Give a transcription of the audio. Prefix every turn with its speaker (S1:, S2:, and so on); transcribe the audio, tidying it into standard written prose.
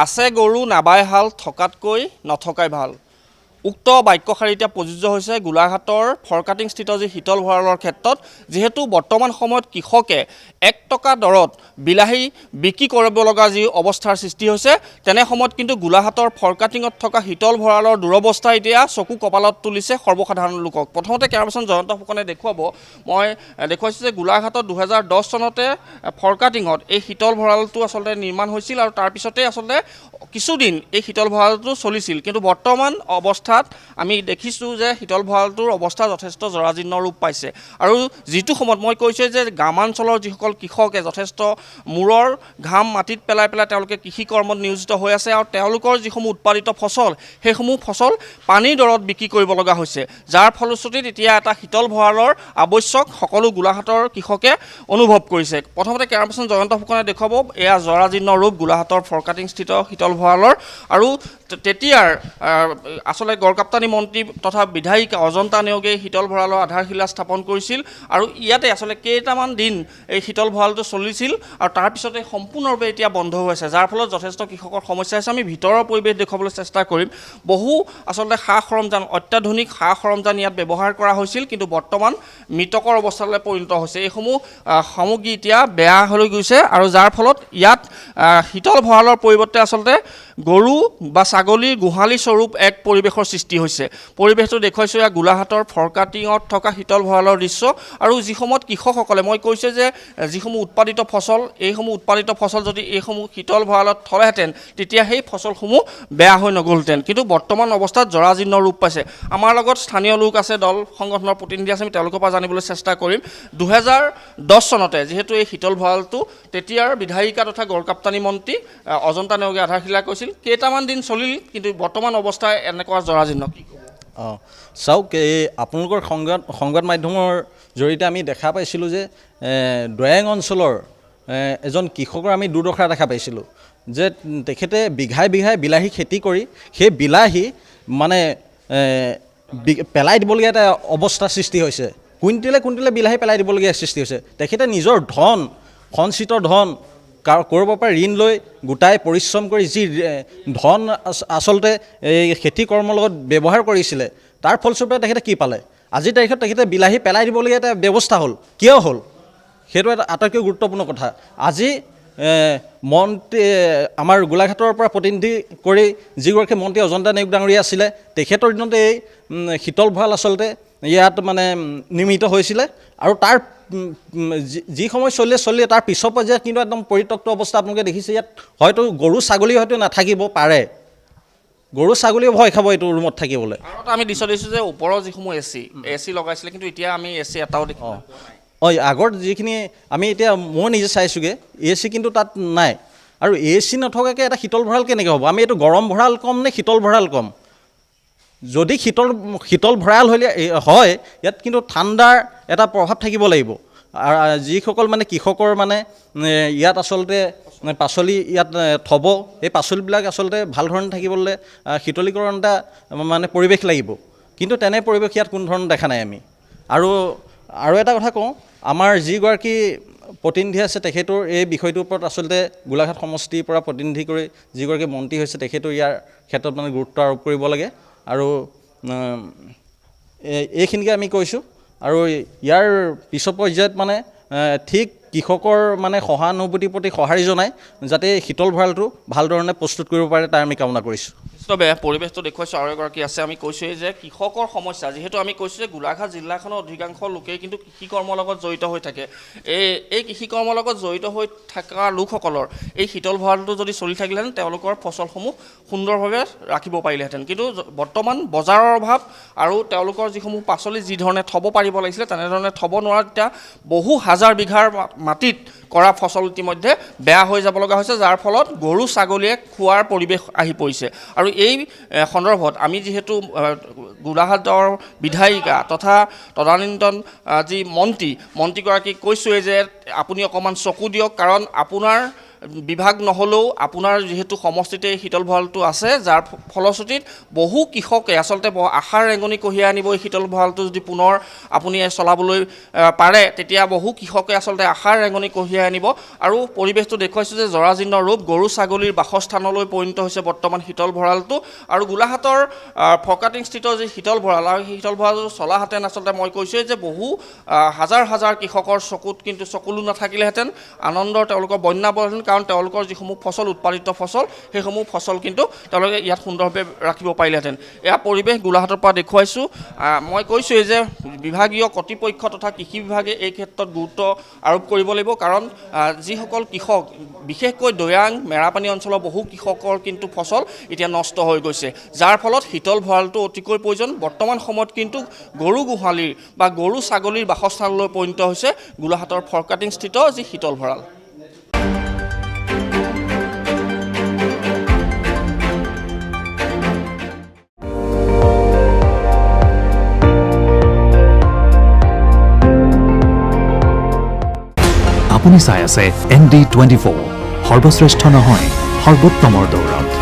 S1: আছে গৰু নাবাই হাল থকাতকৈ নথকাই ভাল। উক্ত বাক্যশাৰী এতিয়া প্ৰযোজ্য হৈছে গোলাঘাটৰ ফৰকাটিংস্থিত যি শীতল ভঁৰালৰ ক্ষেত্ৰত। যিহেতু বৰ্তমান সময়ত কৃষকে 1 টকা দৰত বিলাহী বিক্ৰী কৰিব লগা যি অৱস্থাৰ সৃষ্টি হৈছে, তেনে সময়ত কিন্তু গোলাঘাটৰ ফৰকাটিঙত থকা শীতল ভঁৰালৰ দুৰৱস্থা এতিয়া চকু কপালত তুলিছে সৰ্বসাধাৰণ লোকক। প্ৰথমতে কেমেৰাপাৰ্চন জয়ন্ত ফুকনে দেখুৱাব। মই দেখুৱাইছোঁ যে গোলাঘাটত 2010 চনতে ফৰকাটিঙত এই শীতল ভঁৰালটো আচলতে নিৰ্মাণ হৈছিল আৰু তাৰপিছতে আচলতে কিছুদিন এই শীতল ভঁৰালটো চলিছিল। কিন্তু বৰ্তমান অৱস্থাত আমি দেখিছোঁ যে শীতল ভঁৰালটোৰ অৱস্থা যথেষ্ট জৰাজীৰ্ণ ৰূপ পাইছে। আৰু যিটো সময়ত মই কৈছোঁ যে গ্ৰামাঞ্চলৰ যিসকল কৃষকে যথেষ্ট মূৰৰ ঘাম মাটিত পেলাই তেওঁলোকে কৃষি কৰ্মত নিয়োজিত হৈ আছে আৰু তেওঁলোকৰ যিসমূহ উৎপাদিত ফচল, সেইসমূহ ফচল পানীৰ দৰত বিক্ৰী কৰিব লগা হৈছে। যাৰ ফলশ্ৰুতিত এতিয়া এটা শীতল ভঁৰালৰ আৱশ্যক সকলো গোলাঘাটৰ কৃষকে অনুভৱ কৰিছে। প্ৰথমতে কেমেৰাপাৰ্চন জয়ন্ত ফুকনে দেখুৱাব এয়া জৰাজীৰ্ণ ৰূপ গোলাঘাটৰ ফৰকাটিংস্থিত শীতল ভঁৰালৰ। আৰু তেতিয়াৰ আচলতে গড়কাপ্তানি মন্ত্ৰী তথা বিধায়িকা অজন্তা নেওগে শীতল ভঁৰালৰ আধাৰশিলা স্থাপন কৰিছিল আৰু ইয়াতে আচলতে কেইটামান দিন এই শীতল ভঁৰালটো চলিছিল আৰু তাৰপিছতে সম্পূৰ্ণৰূপে এতিয়া বন্ধ হৈ আছে, যাৰ ফলত যথেষ্ট কৃষকৰ সমস্যা হৈছে। আমি ভিতৰৰ পৰিৱেশ দেখুৱাবলৈ চেষ্টা কৰিম। বহু আচলতে সা সৰঞ্জাম, অত্যাধুনিক সা সৰঞ্জাম ইয়াত ব্যৱহাৰ কৰা হৈছিল, কিন্তু বৰ্তমান মৃতকৰ অৱস্থালৈ পৰিণত হৈছে। এইসমূহ সামগ্ৰী এতিয়া বেয়া হৈ গৈছে আৰু যাৰ ফলত ইয়াত শীতল ভঁৰালৰ পৰিৱৰ্তে আচলতে গৰু বা ছাগলীৰ গোহালি স্বৰূপ এক পৰিৱেশৰ সৃষ্টি হৈছে। পৰিৱেশটো দেখুৱাইছোঁ এয়া গোলাঘাটৰ ফৰকাটিঙত থকা শীতল ভঁৰালৰ দৃশ্য। আৰু যিসমূহত কৃষকসকলে, মই কৈছোঁ যে যিসমূহ উৎপাদিত ফচল, এইসমূহ উৎপাদিত ফচল যদি এইসমূহ শীতল ভঁৰালত থলেহেঁতেন তেতিয়া সেই ফচলসমূহ বেয়া হৈ নগ'লহেঁতেন, কিন্তু বৰ্তমান অৱস্থাত জৰাজীৰ্ণ ৰূপ পাইছে। আমাৰ লগত স্থানীয় লোক আছে, দল সংগঠনৰ প্ৰতিনিধি আছে, আমি তেওঁলোকৰ পৰা জানিবলৈ চেষ্টা কৰিম। 2010 চনতে যিহেতু এই শীতল ভঁৰালটো তেতিয়াৰ বিধায়িকা তথা গড়কাপ্তানি মন্ত্ৰী অজন্তা নেওগে আধাৰশিলা কৈছিল, কেইটামান দিন চলিল, কিন্তু বৰ্তমান অৱস্থাই এনেকুৱা জৰাজীৰ্ণ। কি ক'ব?
S2: চাওক, এই আপোনালোকৰ সংবাদ মাধ্যমৰ জৰিয়তে আমি দেখা পাইছিলোঁ যে দৈয়াং অঞ্চলৰ এজন কৃষকৰ আমি দুৰ্দশা দেখা পাইছিলোঁ যে তেখেতে বিঘাই বিঘাই বিলাহী খেতি কৰি সেই বিলাহী মানে পেলাই দিবলগীয়া এটা অৱস্থাৰ সৃষ্টি হৈছে। কুইণ্টেলে কুইণ্টেলে বিলাহী পেলাই দিবলগীয়া সৃষ্টি হৈছে। তেখেতে নিজৰ ধন, সঞ্চিত ধন ক'ৰবাৰ পৰা ঋণ লৈ গোটাই পৰিশ্ৰম কৰি যি ধন আচলতে এই খেতি কৰ্মৰ লগত ব্যৱহাৰ কৰিছিলে, তাৰ ফলস্বৰূপে তেখেতে কি পালে? আজিৰ তাৰিখত তেখেতে বিলাহী পেলাই দিবলগীয়া এটা ব্যৱস্থা হ'ল। কিয় হ'ল? সেইটো এটা আটাইতকৈ গুৰুত্বপূৰ্ণ কথা। আজি মন্ত্ৰী, আমাৰ গোলাঘাটৰ পৰা প্ৰতিনিধি কৰি যিগৰাকী মন্ত্ৰী অজন্তা নেওগ ডাঙৰীয়া আছিলে, তেখেতৰ দিনতে এই শীতল ভঁৰাল আচলতে ইয়াত মানে নিৰ্মিত হৈছিলে। আৰু তাৰ যি সময় চলিলে তাৰ পিছৰ পৰ্যায়ত কিন্তু একদম পৰিত্যক্ত অৱস্থা আপোনালোকে দেখিছে। ইয়াত হয়তো গৰু ছাগলী হয়তো নাথাকিব পাৰে, গৰু ছাগলীও ভয় খাব এইটো ৰুমত থাকিবলৈ।
S1: আৰু এটা আমি দৃশ্য দেখিছোঁ যে ওপৰৰ যিসমূহ এচি লগাইছিলে, কিন্তু এতিয়া আমি এচি এটাও দেখিছোঁ।
S2: আগৰ যিখিনি আমি এতিয়া মই নিজে চাইছোঁগৈ, এচি কিন্তু তাত নাই। আৰু এচি নথকাকৈ এটা শীতল ভঁৰাল কেনেকৈ হ'ব? আমি এইটো গৰম ভঁৰাল ক'ম নে শীতল ভঁৰাল ক'ম? যদি শীতল ভঁৰাল হয়, ইয়াত কিন্তু ঠাণ্ডাৰ এটা প্ৰভাৱ থাকিব লাগিব। আৰু যিসকল মানে কৃষকৰ মানে ইয়াত আচলতে পাচলি ইয়াত থ'ব, এই পাচলিবিলাক আচলতে ভাল ধৰণে থাকিবলৈ শীতলীকৰণ এটা মানে পৰিৱেশ লাগিব, কিন্তু তেনে পৰিৱেশ ইয়াত কোনো ধৰণৰ দেখা নাই আমি। আৰু এটা কথা কওঁ, আমাৰ যিগৰাকী প্ৰতিনিধি আছে তেখেতৰ এই বিষয়টোৰ ওপৰত আচলতে গোলাঘাট সমষ্টিৰ পৰা প্ৰতিনিধি কৰি যিগৰাকী মন্ত্ৰী হৈছে তেখেতেও ইয়াৰ ক্ষেত্ৰত মানে গুৰুত্ব আৰোপ কৰিব লাগে। আৰু এইখিনিকে আমি কৈছোঁ। আৰু ইয়াৰ পিছৰ পৰ্যায়ত মানে ঠিক কৃষকৰ মানে সহানুভূতিৰ প্ৰতি সঁহাৰি জনাই যাতে শীতল ভঁৰালটো ভাল ধৰণে প্ৰস্তুত কৰিব পাৰে, তাৰ আমি কামনা কৰিছোঁ।
S1: পৰিৱেশটো দেখুৱাইছোঁ। আৰু এগৰাকী আছে, আমি কৈছোঁৱেই যে কৃষকৰ সমস্যা, যিহেতু আমি কৈছোঁ যে গোলাঘাট জিলাখনৰ অধিকাংশ লোকেই কিন্তু কৃষি কৰ্মৰ লগত জড়িত হৈ থাকে। এই কৃষি কৰ্মৰ লগত জড়িত হৈ থকা লোকসকলৰ এই শীতল ভঁৰালটো যদি চলি থাকিলেহেঁতেন তেওঁলোকৰ ফচলসমূহ সুন্দৰভাৱে ৰাখিব পাৰিলেহেঁতেন, কিন্তু বৰ্তমান বজাৰৰ অভাৱ আৰু তেওঁলোকৰ যিসমূহ পাচলি যি ধৰণে থ'ব পাৰিব লাগিছিলে তেনেধৰণে থ'ব নোৱাৰাত এতিয়া বহু হাজাৰ বিঘাৰ মাটিত কৰা ফচল ইতিমধ্যে বেয়া হৈ যাব লগা হৈছে, যাৰ ফলত গৰু ছাগলীয়ে খোৱাৰ পৰিৱেশ আহি পৰিছে। আৰু এই সন্দৰ্ভত আমি যিহেতু গোলাঘাটৰ বিধায়িকা তথা তদানীন্তন যি মন্ত্ৰীগৰাকীক কৈছোঁৱেই যে আপুনি অকণমান চকু দিয়ক, কাৰণ আপোনাৰ বিভাগ নহ'লেও আপোনাৰ যিহেতু সমষ্টিতে এই শীতল ভঁৰালটো আছে, যাৰ ফলশ্ৰুতিত বহু কৃষকে আচলতে আশাৰ ৰেঙনি কঢ়িয়াই আনিব। এই শীতল ভঁৰালটো যদি পুনৰ আপুনি চলাবলৈ পাৰে, তেতিয়া বহু কৃষকে আচলতে আশাৰ ৰেঙনি কঢ়িয়াই আনিব। আৰু পৰিৱেশটো দেখুৱাইছোঁ যে জৰাজীৰ্ণ ৰূপ, গৰু ছাগলীৰ বাসস্থানলৈ পৰিণত হৈছে বৰ্তমান শীতল ভঁৰালটো। আৰু গোলাঘাটৰ ফৰকাটিংস্থিত যি শীতল ভঁৰাল, আৰু সেই শীতল ভঁৰাল চলাহেঁতেন আচলতে মই কৈছোঁৱেই যে বহু হাজাৰ হাজাৰ কৃষকৰ চকুত কিন্তু চকুলো নাথাকিলেহেঁতেন, আনন্দৰ তেওঁলোকৰ বন্যা বলহেঁতেন। কাৰণ তেওঁলোকৰ যিসমূহ ফচল, উৎপাদিত ফচল, সেইসমূহ ফচল কিন্তু তেওঁলোকে ইয়াত সুন্দৰভাৱে ৰাখিব পাৰিলেহেঁতেন। এয়া পৰিৱেশ গোলাঘাটৰ পৰা দেখুৱাইছোঁ। মই কৈছোঁৱেই যে বিভাগীয় কৰ্তৃপক্ষ তথা কৃষি বিভাগে এই ক্ষেত্ৰত গুৰুত্ব আৰোপ কৰিব লাগিব। কাৰণ যিসকল কৃষক, বিশেষকৈ দৈয়াং মেৰাপানী অঞ্চলৰ বহু কৃষকৰ কিন্তু ফচল এতিয়া নষ্ট হৈ গৈছে, যাৰ ফলত শীতল ভঁৰালটো অতিকৈ প্ৰয়োজন। বৰ্তমান সময়ত কিন্তু গৰু গোহালিৰ বা গৰু ছাগলীৰ বাসস্থানলৈ পৰিণত হৈছে গোলাঘাটৰ ফৰকাটিংস্থিত যি শীতল ভঁৰাল।
S3: আপুনি চাই আছে ND24, সৰ্বশ্ৰেষ্ঠ নহয় সৰ্বোত্তমৰ দৌৰত।